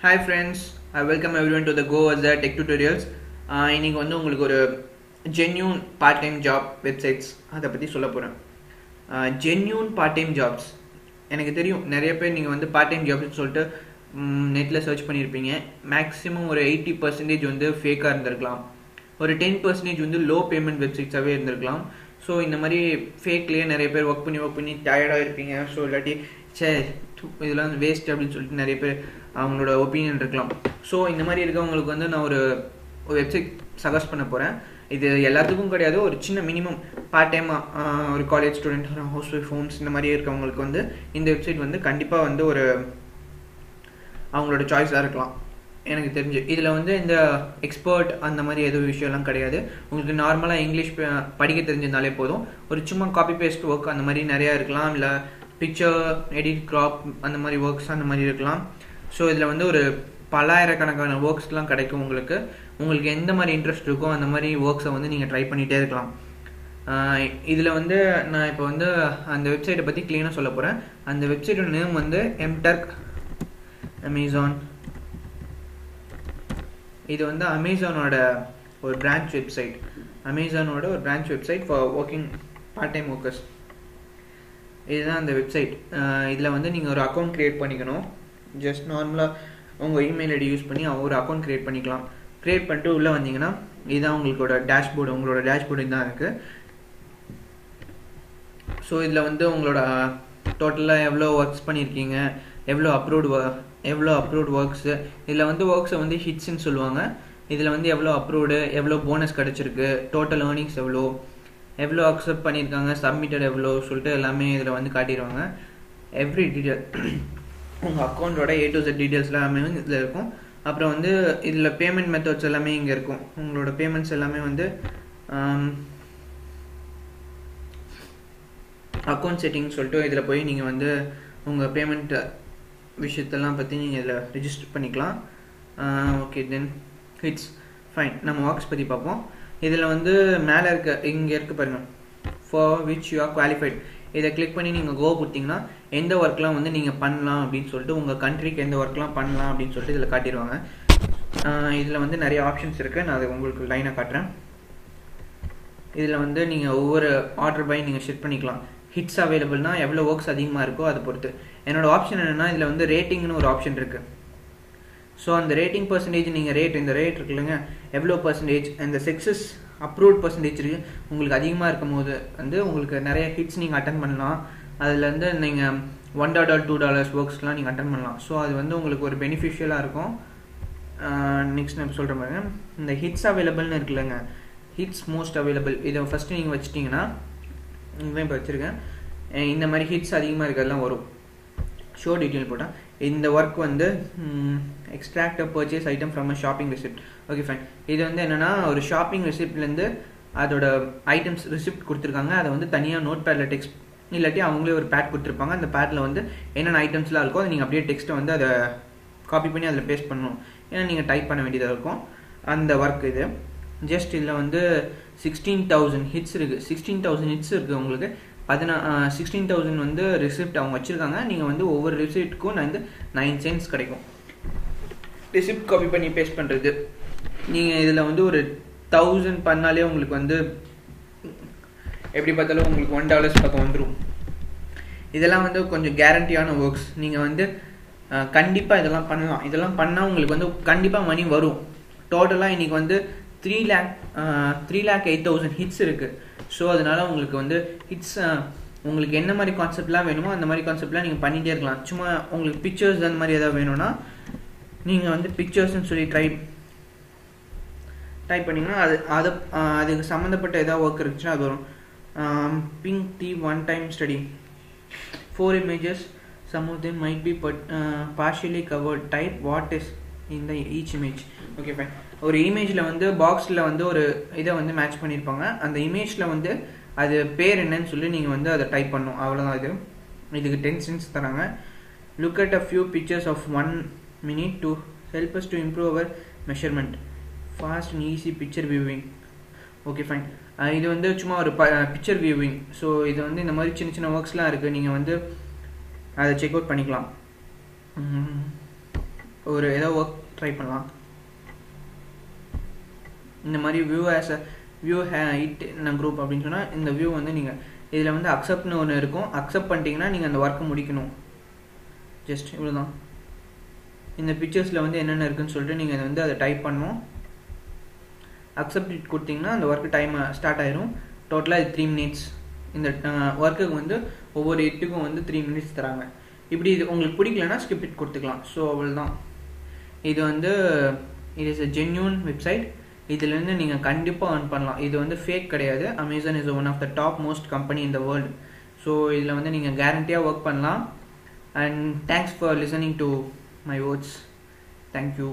Hi friends, I welcome everyone to the Go Azza Tech Tutorials. இன்னைக்கு வந்து உங்களுக்கு ஒரு genuine part-time job websites அதை பற்றி சொல்ல போகிறேன். Genuine part-time jobs எனக்கு தெரியும் நிறைய பேர் நீங்கள் வந்து part-time jobs சொல்லிட்டு நெட்டில் சர்ச் பண்ணியிருப்பீங்க. மேக்ஸிமம் ஒரு 80% வந்து ஃபேக்காக இருந்திருக்கலாம், ஒரு 10% வந்து லோ பேமெண்ட் வெப்சைட்ஸாகவே இருந்திருக்கலாம். ஸோ இந்த மாதிரி ஃபேக்லேயே நிறைய பேர் ஒர்க் பண்ணி டயர்டாக இருப்பீங்க. ஸோ இல்லாட்டி இதெல்லாம் வேஸ்ட் அப்படின்னு சொல்லிட்டு நிறைய பேர் அவங்களோட ஒப்பீனியன் இருக்கலாம். ஸோ இந்த மாதிரி இருக்கவங்களுக்கு வந்து நான் ஒரு வெப்சைட் சஜஸ்ட் பண்ண போகிறேன். இது எல்லாத்துக்கும் கிடையாது, ஒரு சின்ன மினிமம் பார்ட் டைமாக ஒரு college student, housewife, homes இந்த மாதிரி இருக்கவங்களுக்கு வந்து இந்த வெப்சைட் வந்து கண்டிப்பாக வந்து ஒரு அவங்களோட சாய்ஸாக இருக்கலாம். எனக்கு தெரிஞ்சு இதில் வந்து இந்த எக்ஸ்பர்ட் அந்த மாதிரி எதுவும் விஷயம்லாம் கிடையாது. உங்களுக்கு நார்மலாக இங்கிலீஷ் படிக்க தெரிஞ்சிருந்தாலே போதும். ஒரு சும்மா காப்பி பேஸ்ட் ஒர்க் அந்த மாதிரி நிறையா இருக்கலாம், இல்லை பிக்சர் எடிட் கிராப் அந்த மாதிரி ஒர்க்ஸ் அந்த மாதிரி இருக்கலாம். ஸோ இதில் வந்து ஒரு பல்லாயிரக்கணக்கான ஒர்க்ஸ்லாம் கிடைக்கும். உங்களுக்கு எந்த மாதிரி இன்ட்ரெஸ்ட் இருக்கோ அந்த மாதிரி ஒர்க்ஸை வந்து நீங்கள் ட்ரை பண்ணிகிட்டே இருக்கலாம். இதில் வந்து நான் இப்போ வந்து அந்த வெப்சைட்டை பற்றி க்ளீனாக சொல்ல போகிறேன். அந்த வெப்சைட்டோட நேம் வந்து எம்டர்க் அமேசான். இது வந்து அமேசானோட ஒரு branch website, for working part time workers. இதுதான் அந்த வெப்சைட். இதில் வந்து நீங்கள் ஒரு அக்கௌண்ட் க்ரியேட் பண்ணிக்கணும். ஜஸ்ட் நார்மலாக உங்கள் இமெயில் ஐடி யூஸ் பண்ணி ஒரு அக்கௌண்ட் க்ரியேட் பண்ணிக்கலாம். க்ரியேட் பண்ணிட்டு உள்ளே வந்தீங்கன்னா இதுதான் உங்களோட டேஷ்போர்டு தான் இருக்குது. ஸோ இதில் வந்து உங்களோட டோட்டலாக எவ்வளோ ஒர்க்ஸ் பண்ணியிருக்கீங்க, எவ்வளோ அப்ரூவ்ட் ஒர்க்ஸு, இதில் வந்து ஒர்க்ஸை வந்து ஹிட்ஸ்ன்னு சொல்லுவாங்க. இதில் வந்து எவ்வளோ அப்ரூவ்டு, எவ்வளோ போனஸ் கிடச்சிருக்கு, டோட்டல் ஏர்னிங்ஸ் எவ்வளோ அக்செப்ட் பண்ணியிருக்காங்க, சப்மிட்டட் எவ்வளோ சொல்லிட்டு எல்லாமே இதில் வந்து காட்டிடுவாங்க. எவ்ரி டீட்டெயில் உங்கள் அக்கௌண்ட்டோட A to Z டீட்டெயில்ஸ் எல்லாமே இதில் இருக்கும். அப்புறம் வந்து இதில் பேமெண்ட் மெத்தட்ஸ் எல்லாமே இங்கே இருக்கும். உங்களோட பேமெண்ட்ஸ் எல்லாமே வந்து அக்கௌண்ட் செட்டிங் சொல்லிட்டு இதில் போய் நீங்கள் வந்து உங்கள் பேமெண்ட் விஷயத்தெல்லாம் பற்றி நீங்கள் இதில் ரிஜிஸ்டர் பண்ணிக்கலாம். Okay, then it's fine. நம்ம ஒர்க்ஸ் பற்றி பார்ப்போம். இதில் வந்து மேலே இங்கே இருக்க பாருங்கள், for which you are qualified. இதை கிளிக் பண்ணி நீங்கள் கோ கொடுத்தீங்கன்னா எந்த ஒர்க்லாம் வந்து நீங்கள் பண்ணலாம் அப்படின்னு சொல்லிட்டு, உங்கள் கண்ட்ரிக்கு எந்த ஒர்க்லாம் பண்ணலாம் அப்படின்னு சொல்லிட்டு இதில் காட்டிடுவாங்க. இதில் வந்து நிறைய ஆப்ஷன்ஸ் இருக்குது. நான் அதை உங்களுக்கு லைனாக காட்டுறேன். இதில் வந்து நீங்கள் ஒவ்வொரு ஆர்டர் பை நீங்கள் செட் பண்ணிக்கலாம். ஹிட்ஸ் அவைலபிள்னா எவ்வளோ ஒர்க்ஸ் அதிகமாக இருக்கோ அதை பொறுத்து. என்னோடய ஆப்ஷன் என்னென்னா, இதில் வந்து ரேட்டிங்னு ஒரு ஆப்ஷன் இருக்குது. ஸோ அந்த ரேட்டிங் பர்சன்டேஜ் நீங்கள் இந்த ரேட் இருக்கு இல்லைங்க, எவ்வளோ பர்சன்டேஜ், அந்த சக்ஸஸ் அப்ரூவ்ட் பர்சன்டேஜ் இருக்குது. உங்களுக்கு அதிகமாக இருக்கும் போது வந்து உங்களுக்கு நிறைய ஹிட்ஸ் நீங்கள் அட்டன் பண்ணலாம். அதில் வந்து நீங்கள் $1, $2 ஒர்க்ஸ்லாம் நீங்கள் அட்டன் பண்ணலாம். ஸோ அது வந்து உங்களுக்கு ஒரு பெனிஃபிஷியலாக இருக்கும். நெக்ஸ்ட் நான் சொல்கிறேன் பாருங்க, இந்த ஹிட்ஸ் அவைலபிள்னு இருக்குல்லங்க, ஹிட்ஸ் மோஸ்ட் அவைலபிள். இதை ஃபஸ்ட்டு நீங்கள் வச்சிட்டிங்கன்னா, இங்கே இப்போ வச்சுருக்கேன், இந்த மாதிரி ஹிட்ஸ் அதிகமாக இருக்கிறதுலாம் வரும். ஷோ டீட்டெயில் போட்டால் இந்த ஒர்க் வந்து extract purchase item from a shopping receipt. Okay fine. இது வந்து என்னென்னா, ஒரு ஷாப்பிங் ரெசிப்ட்லேருந்து அதோட ஐட்டம்ஸ் ரெசிப்ட் கொடுத்துருக்காங்க. அதை வந்து தனியாக நோட் பேடில் டெக்ஸ்ட் இல்லாட்டி அவங்களே ஒரு பேட் கொடுத்துருப்பாங்க. அந்த பேட்டில் வந்து என்னென்ன ஐட்டம்ஸ்லாம் இருக்கோ அதை நீங்கள் அப்படியே டெக்ஸ்ட்டை வந்து அதை காப்பி பண்ணி அதில் பேஸ்ட் பண்ணணும். ஏன்னா நீங்கள் டைப் பண்ண வேண்டியதாக இருக்கும். அந்த ஒர்க் இது ஜஸ்ட் இதில் வந்து 16,000 ஹிட்ஸ் இருக்குது. 16,000 ஹிட்ஸ் இருக்குது. உங்களுக்கு 16,000 வந்து ரிசிப்ட் அவங்க வச்சுருக்காங்க. நீங்கள் வந்து ஒவ்வொரு ரிசிப்ட்டுக்கும் நான் வந்து 9 cents கிடைக்கும். ரிசிப்ட் காப்பி பண்ணி பேஸ்ட் பண்ணுறது. நீங்கள் இதில் வந்து ஒரு 1000 பண்ணாலே உங்களுக்கு வந்து எப்படி பார்த்தாலும் உங்களுக்கு $1 பக்கம் வந்துடும். இதெல்லாம் வந்து கொஞ்சம் கேரண்டியான ஒர்க்ஸ். நீங்கள் வந்து கண்டிப்பாக இதெல்லாம் பண்ணலாம். இதெல்லாம் பண்ணால் உங்களுக்கு வந்து கண்டிப்பாக மணி வரும். டோட்டலாக இன்றைக்கி வந்து 3,08,000 ஹிட்ஸ் இருக்குது. ஸோ அதனால் உங்களுக்கு வந்து ஹிட்ஸ் உங்களுக்கு என்ன மாதிரி கான்செப்ட்லாம் வேணுமோ அந்த மாதிரி கான்செப்ட்லாம் நீங்கள் பண்ணிகிட்டே இருக்கலாம். சும்மா உங்களுக்கு பிக்சர்ஸ் அந்த மாதிரி எதாவது வேணும்னா நீங்கள் வந்து பிக்சர்ஸ்ன்னு சொல்லி டைப் பண்ணிங்கன்னா அதுக்கு சம்மந்தப்பட்ட எதாவது ஒர்க் இருந்துச்சுன்னா அது வரும். Pink tea one time study 4 images, some of them might be partially covered. Type what is in the each image. Okay fine. ஒரு இமேஜில் வந்து பாக்ஸில் வந்து ஒரு இதை வந்து மேட்ச் பண்ணியிருப்பாங்க. அந்த இமேஜில் வந்து அது பேர் என்னன்னு சொல்லி நீங்கள் வந்து அதை டைப் பண்ணணும். அவ்வளோதான். இதுக்கு 10 cents தராங்க. Look at a few pictures of 1 minute to help us to improve our measurement. Fast and easy picture viewing. Okay fine. இது வந்து சும்மா ஒரு பிக்சர் வியூவிங். ஸோ இது வந்து இந்த மாதிரி சின்ன சின்ன ஒர்க்ஸ்லாம் இருக்குது. நீங்கள் வந்து அதை செக் அவுட் பண்ணிக்கலாம். ஒரு ஏதோ ஒர்க் ட்ரை பண்ணலாம். இந்த மாதிரி view as a view height group அப்படின்னு சொன்னால் இந்த வியூ வந்து நீங்கள் இதில் வந்து அக்செப்ட்னு ஒன்று இருக்கும். அக்செப்ட் பண்ணிட்டீங்கன்னா நீங்கள் அந்த ஒர்க்கை முடிக்கணும். ஜஸ்ட் இவ்வளோ தான். இந்த பிக்சர்ஸில் வந்து என்னென்ன இருக்குதுன்னு சொல்லிட்டு நீங்கள் வந்து அதை டைப் பண்ணணும். அக்செப்ட் இட் கொடுத்தீங்கன்னா அந்த ஒர்க்கு டைம் ஸ்டார்ட் ஆயிரும். டோட்டலாக இது 3 minutes. இந்த ஒர்க்குக்கு வந்து ஒவ்வொரு இட்டுக்கும் வந்து 3 minutes தராங்க. இப்படி இது உங்களுக்கு பிடிக்கலன்னா ஸ்கிப் இட் கொடுத்துக்கலாம். ஸோ அவ்வளோதான். இது வந்து it is a genuine website. இதுலேருந்து நீங்கள் கண்டிப்பாக earn பண்ணலாம். இது வந்து ஃபேக் கிடையாது. Amazon is one of the top most company in the world. So இதில் வந்து நீங்கள் கேரண்டியாக ஒர்க் பண்ணலாம். And thanks for listening to my words. Thank you.